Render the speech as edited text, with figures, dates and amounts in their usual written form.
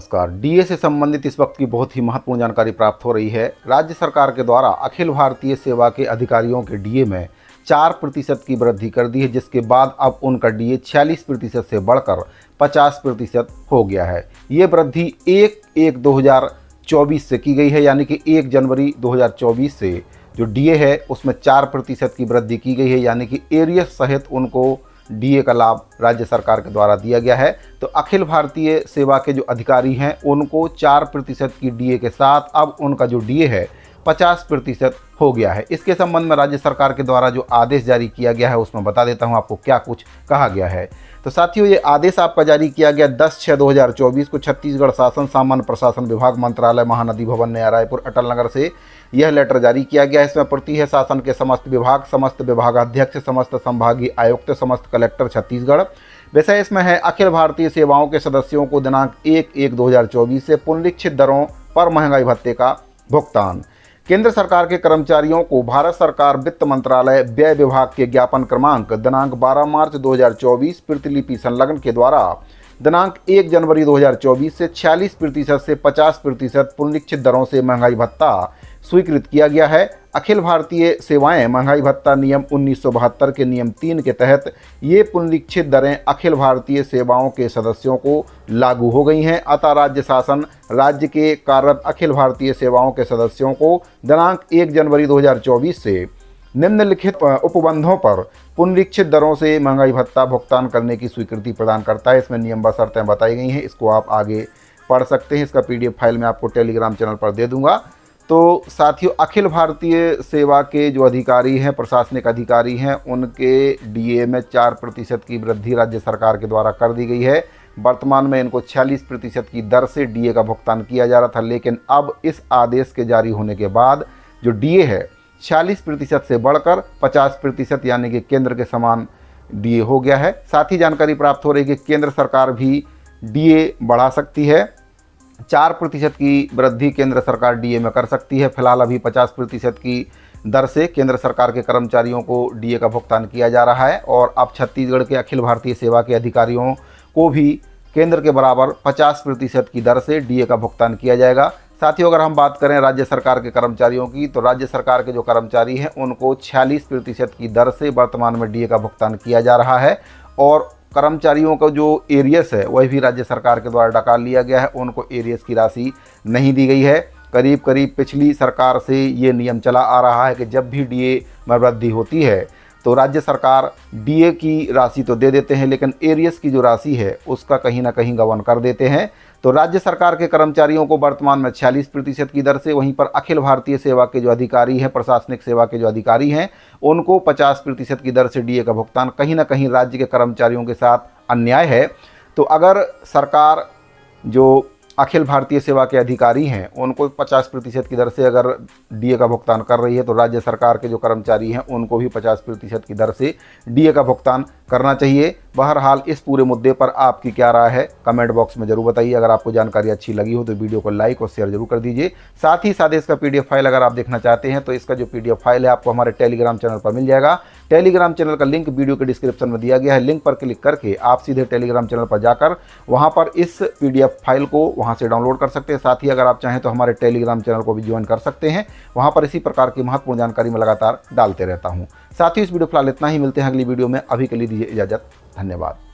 नमस्कार। डीए से संबंधित इस वक्त की बहुत ही महत्वपूर्ण जानकारी प्राप्त हो रही है। राज्य सरकार के द्वारा अखिल भारतीय सेवा के अधिकारियों के डीए में 4% की वृद्धि कर दी है, जिसके बाद अब उनका डीए 46% से बढ़कर 50% हो गया है। ये वृद्धि 1/1/2024 से की गई है, यानी कि 1 जनवरी 2024 से जो डीए है उसमें 4% की वृद्धि की गई है, यानी कि एरियस सहित उनको डीए का लाभ राज्य सरकार के द्वारा दिया गया है। तो अखिल भारतीय सेवा के जो अधिकारी हैं उनको 4% की डीए के साथ अब उनका जो डीए है 50% हो गया है। इसके संबंध में राज्य सरकार के द्वारा जो आदेश जारी किया गया है उसमें बता देता हूं आपको क्या कुछ कहा गया है। तो साथियों, ये आदेश आपका जारी किया गया 10/6/2024 को छत्तीसगढ़ शासन सामान्य प्रशासन विभाग मंत्रालय महानदी भवन नया रायपुर अटल नगर से यह लेटर जारी किया गया है। इसमें प्रति है शासन के समस्त विभाग, समस्त विभागाध्यक्ष, समस्त संभागीय आयुक्त, समस्त कलेक्टर छत्तीसगढ़। विषय इसमें है अखिल भारतीय सेवाओं के सदस्यों को दिनांक 1/1/2024 से पुनरीक्षित दरों पर महंगाई भत्ते का भुगतान। केंद्र सरकार के कर्मचारियों को भारत सरकार वित्त मंत्रालय व्यय विभाग के ज्ञापन क्रमांक दिनांक 12 मार्च 2024 प्रतिलिपि संलग्न के द्वारा दिनांक 1 जनवरी 2024 से 46% से 50% पुनरीक्षित दरों से महंगाई भत्ता स्वीकृत किया गया है। अखिल भारतीय सेवाएं महंगाई भत्ता नियम 1972 के नियम 3 के तहत ये पुनरीक्षित दरें अखिल भारतीय सेवाओं के सदस्यों को लागू हो गई हैं। अतः राज्य शासन राज्य के कार्यरत अखिल भारतीय सेवाओं के सदस्यों को दिनांक 1 जनवरी 2024 से निम्नलिखित उपबंधों पर पुनरीक्षित दरों से महंगाई भत्ता भुगतान करने की स्वीकृति प्रदान करता है। इसमें नियम व शर्तें बताई गई हैं, इसको आप आगे पढ़ सकते हैं। इसका PDF फाइल मैं आपको टेलीग्राम चैनल पर दे दूंगा। तो साथियों, अखिल भारतीय सेवा के जो अधिकारी हैं, प्रशासनिक अधिकारी हैं, उनके डीए में 4% की वृद्धि राज्य सरकार के द्वारा कर दी गई है। वर्तमान में इनको 46% की दर से डीए का भुगतान किया जा रहा था, लेकिन अब इस आदेश के जारी होने के बाद जो डीए है 46% से बढ़कर 50% यानी कि केंद्र के समान डीए हो गया है। साथ ही जानकारी प्राप्त हो रही है कि केंद्र सरकार भी डीए बढ़ा सकती है। 4% की वृद्धि केंद्र सरकार डीए में कर सकती है। फिलहाल अभी 50% की दर से केंद्र सरकार के कर्मचारियों को डीए का भुगतान किया जा रहा है और अब छत्तीसगढ़ के अखिल भारतीय सेवा के अधिकारियों को भी केंद्र के बराबर 50% की दर से डीए का भुगतान किया जाएगा। साथियों, अगर हम बात करें राज्य सरकार के कर्मचारियों की, तो राज्य सरकार के जो कर्मचारी हैं उनको 46% की दर से वर्तमान में डीए का भुगतान किया जा रहा है और कर्मचारियों का जो एरियस है वह भी राज्य सरकार के द्वारा डका लिया गया है। उनको एरियस की राशि नहीं दी गई है। करीब करीब पिछली सरकार से ये नियम चला आ रहा है कि जब भी डीए में वृद्धि होती है तो राज्य सरकार डीए की राशि तो दे देते हैं, लेकिन एरियस की जो राशि है उसका कहीं ना कहीं गबन कर देते हैं। तो राज्य सरकार के कर्मचारियों को वर्तमान में 46% की दर से, वहीं पर अखिल भारतीय सेवा के जो अधिकारी हैं, प्रशासनिक सेवा के जो अधिकारी हैं, उनको 50% की दर से डीए का भुगतान कहीं ना कहीं राज्य के कर्मचारियों के साथ अन्याय है। तो अगर सरकार जो अखिल भारतीय सेवा के अधिकारी हैं उनको 50% की दर से अगर डीए का भुगतान कर रही है, तो राज्य सरकार के जो कर्मचारी हैं उनको भी 50% की दर से डीए का भुगतान करना चाहिए। बहरहाल इस पूरे मुद्दे पर आपकी क्या राय है कमेंट बॉक्स में जरूर बताइए। अगर आपको जानकारी अच्छी लगी हो तो वीडियो को लाइक और शेयर जरूर कर दीजिए। साथ ही साथ इसका PDF फाइल अगर आप देखना चाहते हैं तो इसका जो PDF फाइल है आपको हमारे टेलीग्राम चैनल पर मिल जाएगा। टेलीग्राम चैनल का लिंक वीडियो के डिस्क्रिप्शन में दिया गया है। लिंक पर क्लिक करके आप सीधे टेलीग्राम चैनल पर जाकर वहां पर इस PDF फाइल को वहां से डाउनलोड कर सकते हैं। साथ ही अगर आप चाहें तो हमारे टेलीग्राम चैनल को भी ज्वाइन कर सकते हैं। वहां पर इसी प्रकार की महत्वपूर्ण जानकारी मैं लगातार डालते रहता हूं। साथ ही इस वीडियो फिलहाल इतना ही, मिलते हैं अगली वीडियो में। अभी के लिए दीजिए इजाजत। धन्यवाद।